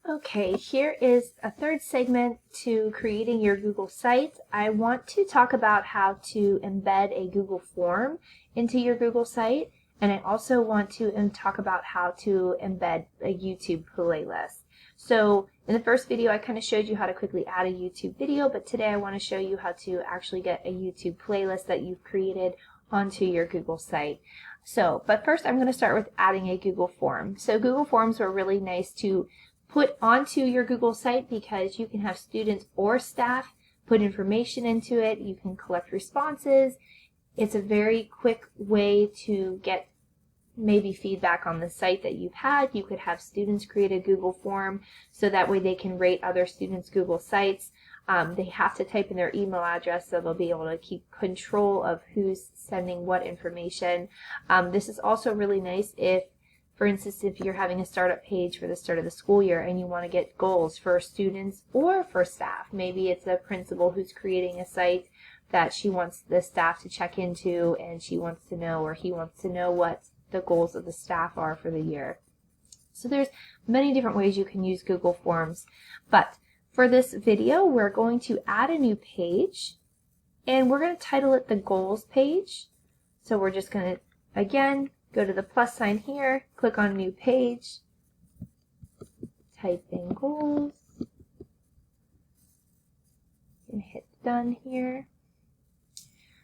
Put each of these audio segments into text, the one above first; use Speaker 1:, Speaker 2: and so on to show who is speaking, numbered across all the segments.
Speaker 1: Okay, here is a third segment to creating your Google site. I want to talk about how to embed a Google form into your Google site, and I also want to talk about how to embed a YouTube playlist. So in the first video I kind of showed you how to quickly add a YouTube video, but today I want to show you how to actually get a YouTube playlist that you've created onto your Google site. But first I'm going to start with adding a Google form. So Google Forms were really nice to put onto your Google site because you can have students or staff put information into it. You can collect responses. It's a very quick way to get maybe feedback on the site that you've had. You could have students create a Google form so that way they can rate other students' Google sites. They have to type in their email address so they'll be able to keep control of who's sending what information. This is also really nice if, for instance, if you're having a startup page for the start of the school year and you want to get goals for students or for staff. Maybe it's a principal who's creating a site that she wants the staff to check into, and she wants to know, or he wants to know, what the goals of the staff are for the year. So there's many different ways you can use Google Forms. But for this video, we're going to add a new page, and we're going to title it the Goals page. So we're just going to, again, go to the plus sign here, click on New Page, type in Goals, and hit Done here.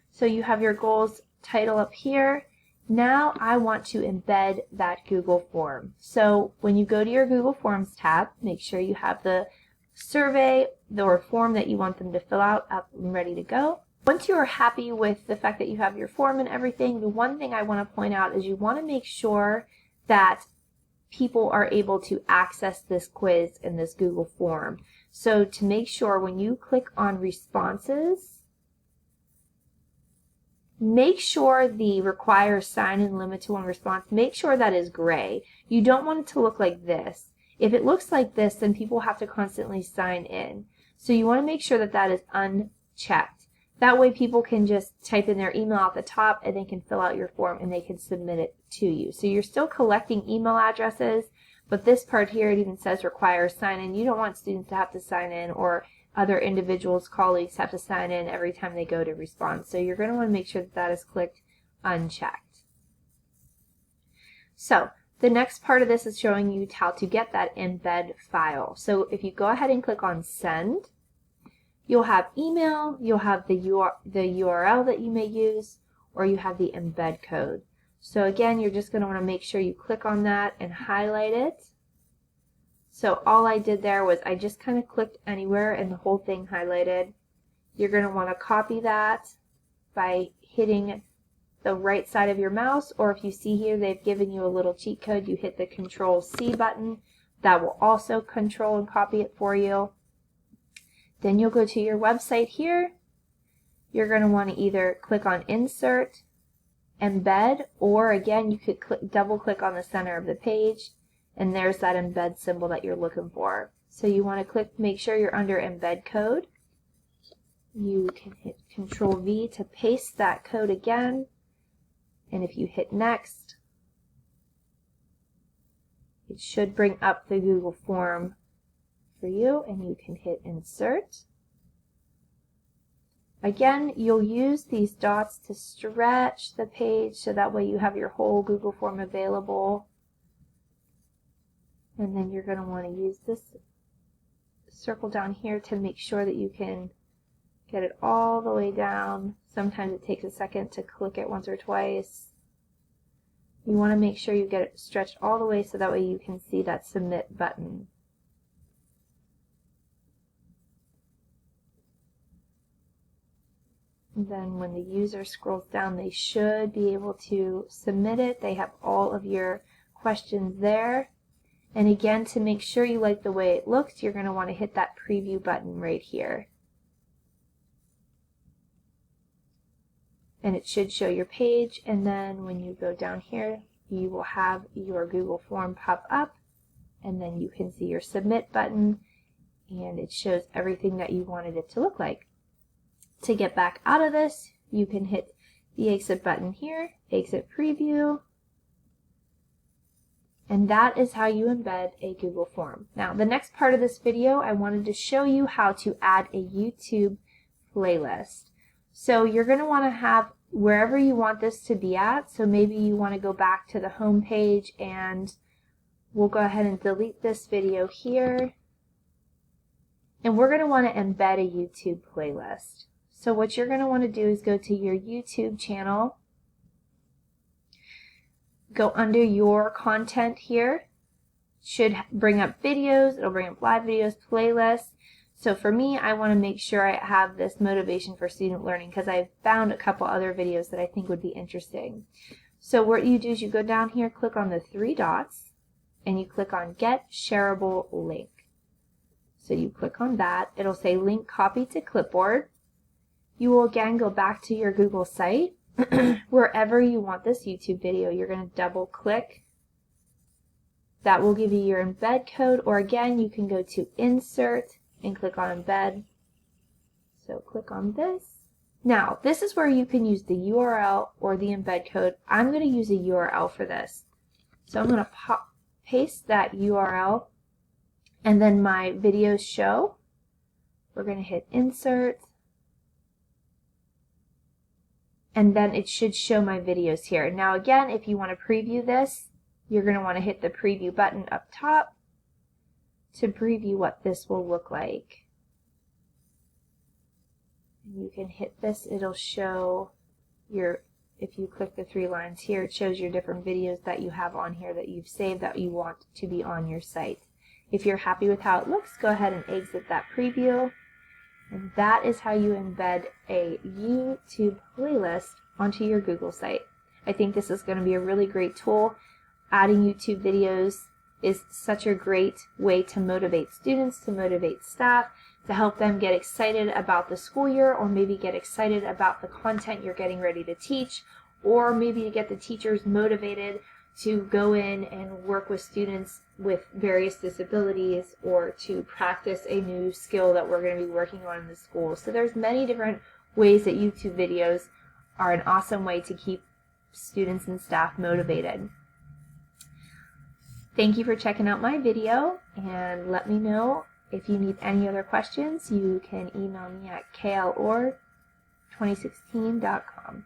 Speaker 1: So you have your goals title up here. Now I want to embed that Google form. So when you go to your Google Forms tab, make sure you have the survey or form that you want them to fill out up and ready to go. Once you are happy with the fact that you have your form and everything, the one thing I want to point out is you want to make sure that people are able to access this quiz in this Google form. So to make sure, when you click on responses, make sure the require sign-in limit to one response, make sure that is gray. You don't want it to look like this. If it looks like this, then people have to constantly sign in. So you want to make sure that that is unchecked. That way people can just type in their email at the top and they can fill out your form and they can submit it to you. So you're still collecting email addresses, but this part here, it even says require sign-in. You don't want students to have to sign in, or other individuals, colleagues, have to sign in every time they go to respond. So you're going to want to make sure that that is clicked unchecked. So the next part of this is showing you how to get that embed file. So if you go ahead and click on send, you'll have email, you'll have the URL that you may use, or you have the embed code. So again, you're just going to want to make sure you click on that and highlight it. So all I did there was I just kind of clicked anywhere and the whole thing highlighted. You're going to want to copy that by hitting the right side of your mouse, or if you see here they've given you a little cheat code, you hit the Control-C button. That will also control and copy it for you. Then you'll go to your website here. You're going to want to either click on Insert, Embed, or again you could double click on the center of the page, and there's that embed symbol that you're looking for. So you want to make sure you're under embed code. You can hit Control-V to paste that code again, and if you hit next, it should bring up the Google form for you, and you can hit insert. Again, you'll use these dots to stretch the page so that way you have your whole Google form available. And then you're going to want to use this circle down here to make sure that you can get it all the way down. Sometimes it takes a second to click it once or twice. You want to make sure you get it stretched all the way so that way you can see that submit button. And then when the user scrolls down, they should be able to submit it. They have all of your questions there. And again, to make sure you like the way it looks, you're going to want to hit that preview button right here. And it should show your page, and then when you go down here, you will have your Google form pop up, and then you can see your submit button, and it shows everything that you wanted it to look like. To get back out of this, you can hit the exit button here, exit preview, And that is how you embed a Google form. Now, the next part of this video, I wanted to show you how to add a YouTube playlist. So you're going to want to have wherever you want this to be at. So maybe you want to go back to the home page, and we'll go ahead and delete this video here. And we're going to want to embed a YouTube playlist. So what you're going to want to do is go to your YouTube channel, go under your content here, should bring up videos, it'll bring up live videos, playlists. So for me, I want to make sure I have this motivation for student learning because I've found a couple other videos that I think would be interesting. So what you do is you go down here, click on the three dots, and you click on Get Shareable Link. So you click on that, it'll say Link Copy to Clipboard. You will again go back to your Google site. Wherever you want this YouTube video, you're going to double click. That will give you your embed code, or again, you can go to Insert and click on Embed. So click on this. Now, this is where you can use the URL or the embed code. I'm going to use a URL for this. So I'm going to paste that URL, and then my videos show. We're going to hit Insert. And then it should show my videos here. Now again, if you want to preview this, you're going to want to hit the preview button up top to preview what this will look like. You can hit this, it'll show your, if you click the three lines here, it shows your different videos that you have on here that you've saved that you want to be on your site. If you're happy with how it looks, go ahead and exit that preview. And that is how you embed a YouTube playlist onto your Google site. I think this is going to be a really great tool. Adding YouTube videos is such a great way to motivate students, to motivate staff, to help them get excited about the school year, or maybe get excited about the content you're getting ready to teach, or maybe to get the teachers motivated to go in and work with students with various disabilities, or to practice a new skill that we're going to be working on in the school. So there's many different ways that YouTube videos are an awesome way to keep students and staff motivated. Thank you for checking out my video, and let me know if you need any other questions. You can email me at klorg2016.com.